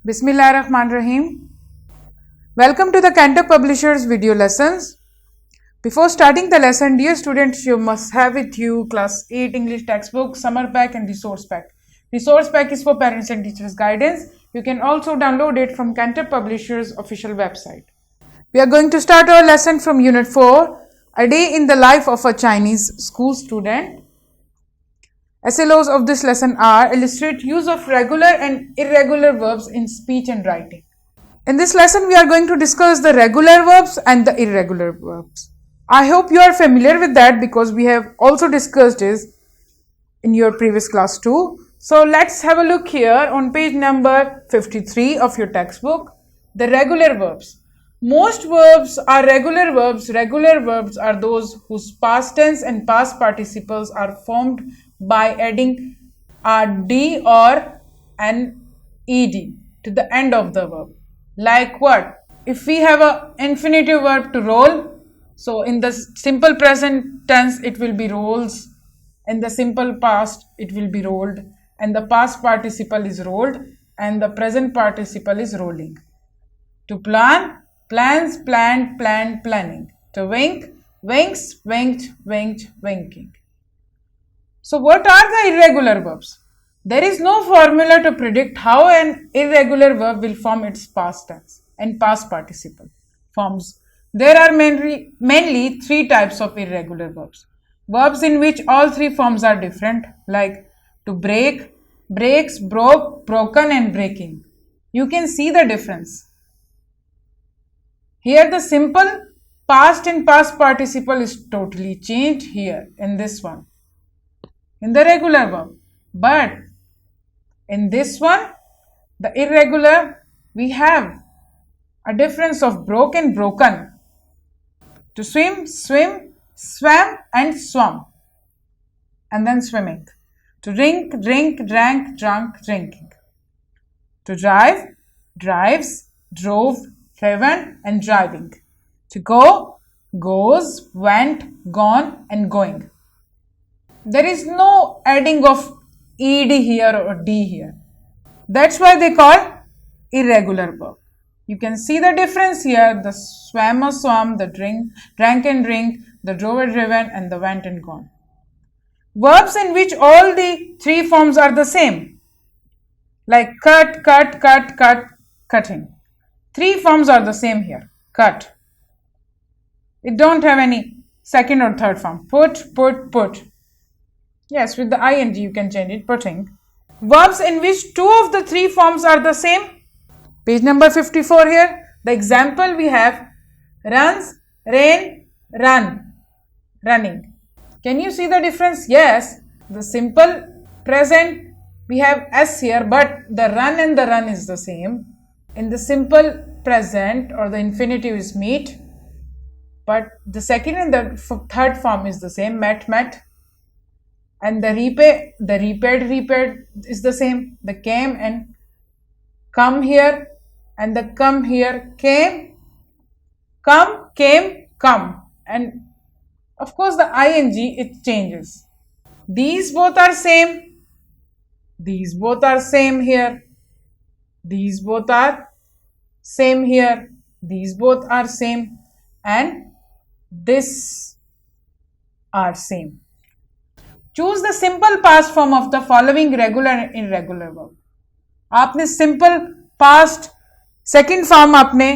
Bismillahirrahmanirrahim. Welcome to the Cantab Publishers video lessons. Before starting the lesson, dear students, you must have with you class 8 English textbook, summer pack and resource pack. Resource pack is for parents and teachers guidance. You can also download it from Cantab Publishers official website. We are going to start our lesson from unit 4, a day in the life of a Chinese school student. SLOs of this lesson are illustrate use of regular and irregular verbs in speech and writing. In this lesson, we are going to discuss the regular verbs and the irregular verbs. I hope you are familiar with that because we have also discussed it in your previous class too. So let's have a look here on page number 53 of your textbook. The regular verbs. Most verbs are regular verbs. Regular verbs are those whose past tense and past participles are formed by adding a d or an ed to the end of the verb. Like what? If we have an infinitive verb to roll, so in the simple present tense it will be rolls, in the simple past it will be rolled, and the past participle is rolled, and the present participle is rolling. To plan, plans, planned, planned, planning. To wink, winks, winked, winked, winking. So what are the irregular verbs? There is no formula to predict how an irregular verb will form its past tense and past participle forms. There are mainly three types of irregular verbs. Verbs in which all three forms are different, like to break, breaks, broke, broken and breaking. You can see the difference. Here the simple past and past participle is totally changed here in this one, in the regular verb. But in this one, the irregular, we have a difference of broke and broken. To swim, swim, swam and swum, and then swimming. To drink, drink, drank, drunk, drinking. To drive, drives, drove, driven and driving. To go, goes, went, gone and going. There is no adding of ed here or d here. That's why they call irregular verb. You can see the difference here. The swam or swum, the drank and drink, the drove or driven and the went and gone. Verbs in which all the three forms are the same, like cut, cut, cut, cut, cutting. Three forms are the same here. Cut. It don't have any second or third form. Put, put, put. Yes, with the ing you can change it, putting. Verbs in which two of the three forms are the same. Page number 54 here. The example we have runs, rain, run, running. Can you see the difference? Yes, the simple present we have s here, but the run and the run is the same. In the simple present or the infinitive is meet, but the second and the third form is the same, met, met. And the repaired is the same. The came and come here, and the come here, came, come, came, come. And of course the ing, it changes. These both are same. These both are same here. These both are same here. These both are same. And this are same. Choose the simple past form of the following regular and irregular verb. आपने simple past second form आपने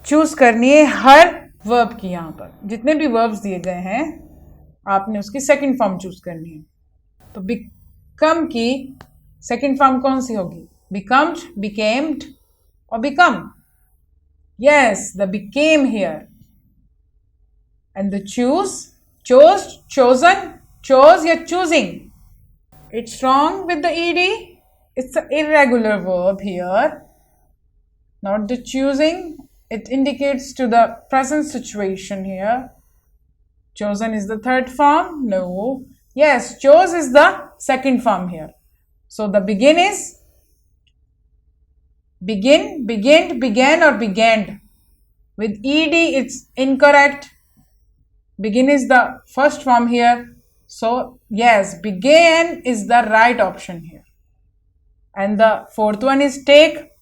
choose करनी है हर verb की. यहाँ पर जितने भी verbs दिए गए हैं आपने उसकी second form choose करनी है. तो become की second form कौन सी होगी? Becomed, becamed or become? Yes, the became here. And the choose, chose, chosen, chose या choosing. It's wrong with the ed. It's an irregular verb here, not the choosing. It indicates to the present situation here. Chosen is the third form. No. Yes, chose is the second form here. So the begin is begin, beginned, began or began. With ed it's incorrect. Begin is the first form here. So yes, began is the right option here. And the fourth one is take.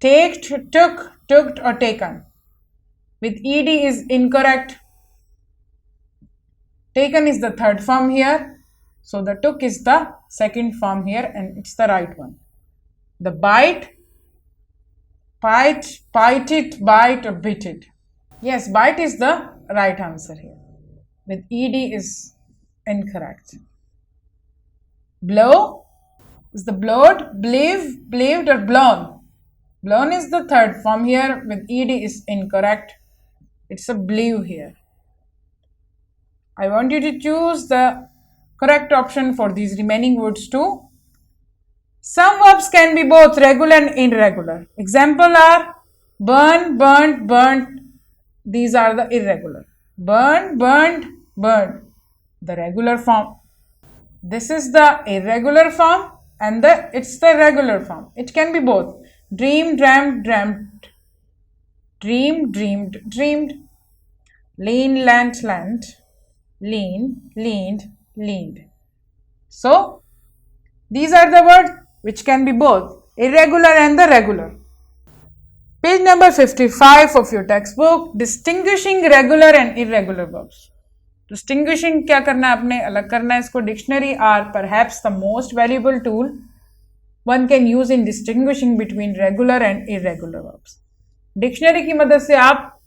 Taked, took, tooked or taken. With ed is incorrect. Taken is the third form here. So the took is the second form here and it's the right one. The bite, bite it, bite or bit it. Yes, bite is the right answer here. With ed is incorrect. Blow is the blowed, believed or blown. Blown is the third form here. With ed is incorrect. It's a blew here. I want you to choose the correct option for these remaining words too. Some verbs can be both regular and irregular. Example are burn, burnt, burnt. These are the irregular. Burn, burnt, burned. The regular form. This is the irregular form and it's the regular form. It can be both. Dream, dreamt, dreamt. Dream, dreamed, dreamed. Lean, lent, lent. Lean, leaned, leaned. So, these are the words which can be both irregular and the regular. Page number 55 of your textbook, distinguishing regular and irregular verbs. Distinguishing क्या करना है आपने अलग करना है इसको. Dictionary are perhaps the most valuable tool one can use in distinguishing between regular and irregular verbs. Dictionary की मदद से आप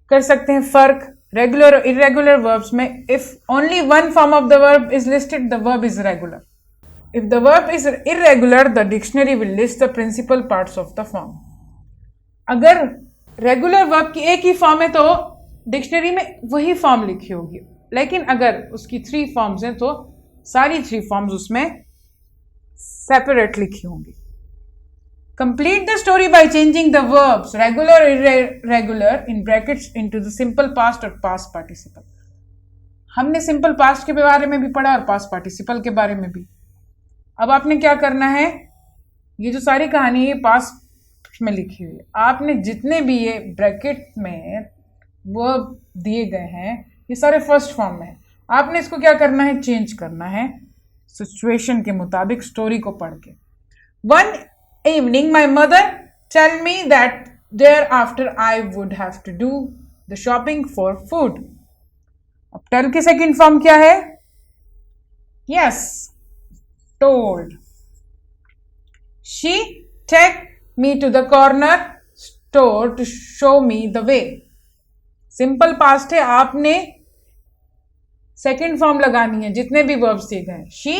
कर सकते हैं फर्क regular और irregular verbs में. If only one form of the verb is listed, the verb is regular. If the verb is irregular, the dictionary will list the principal parts of the form. अगर regular verb की एक ही form है तो dictionary में वही form लिखी होगी, लेकिन अगर उसकी 3 फॉर्म्स हैं तो सारी 3 फॉर्म्स उसमें सेपरेट लिखी होंगी. Complete the story by changing the verbs regular or irregular in brackets into the simple past or past participle. हमने सिंपल पास्ट के बारे में भी पढ़ा और पास्ट पार्टिसिपल के बारे में भी. अब आपने क्या करना है, ये जो सारी कहानी है पास्ट में लिखी हुई है, आपने जितने भी ये ब्रैकेट में वर्ब दिए गए हैं ये सारे फर्स्ट फॉर्म में है. आपने इसको क्या करना है, चेंज करना है सिचुएशन के मुताबिक, स्टोरी को पढ़ के. One evening my mother tell me that thereafter I would have to do the shopping for food. अब tell की सेकंड फॉर्म क्या है, yes, told. She take me to the corner store to show me the way. Simple past है, आपने second form लगानी है जितने भी वर्ब्स दिए गए. She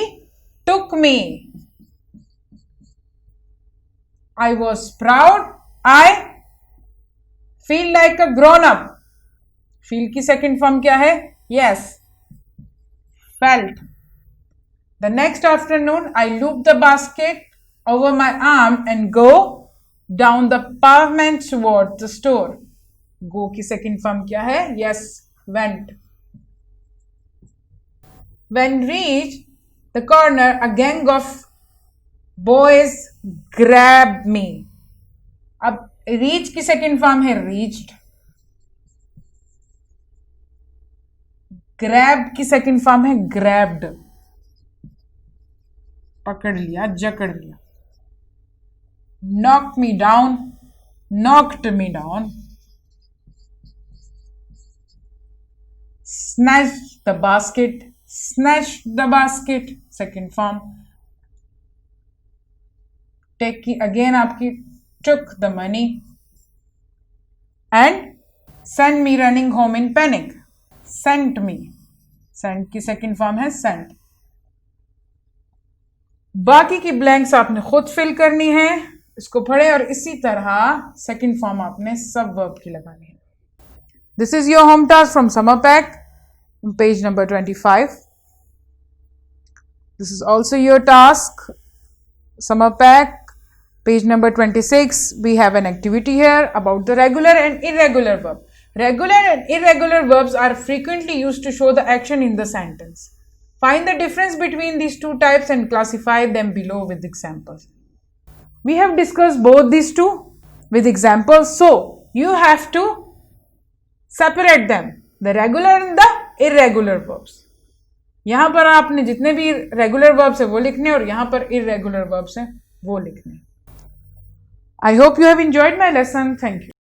took me. I was proud. I feel like a grown up. Feel की second form क्या है, yes, felt. The next afternoon I loop the basket over my arm and go down the pavement towards the store. Go की second form क्या है, yes, went. When reached the corner, a gang of boys grabbed me. अब reach की second form है reached. grab की second form है grabbed. पकड़ लिया, जकड़ लिया. knocked me down, knocked me down. snatched the basket, snatched the basket, second form. take की again आपकी took the money and sent me running home in panic. sent me, sent की second form है sent. बाकी की blanks आपने खुद fill करनी है, इसको पढ़े और इसी तरह सेकंड फॉर्म आपने सब वर्ब की लगानी है. This is your home task from summer pack, page number 25. This is also your task, summer pack, page number 26. We have an activity here about the regular and irregular verb. Regular and irregular verbs are frequently used to show the action in the sentence. Find the difference between these two types and classify them below with examples. We have discussed both these two with examples, so you have to separate them, the regular and the irregular verbs. यहाँ पर आपने जितने भी regular verbs है वो लिखने और यहाँ पर irregular verbs हैं वो लिखने. I hope you have enjoyed my lesson. Thank you.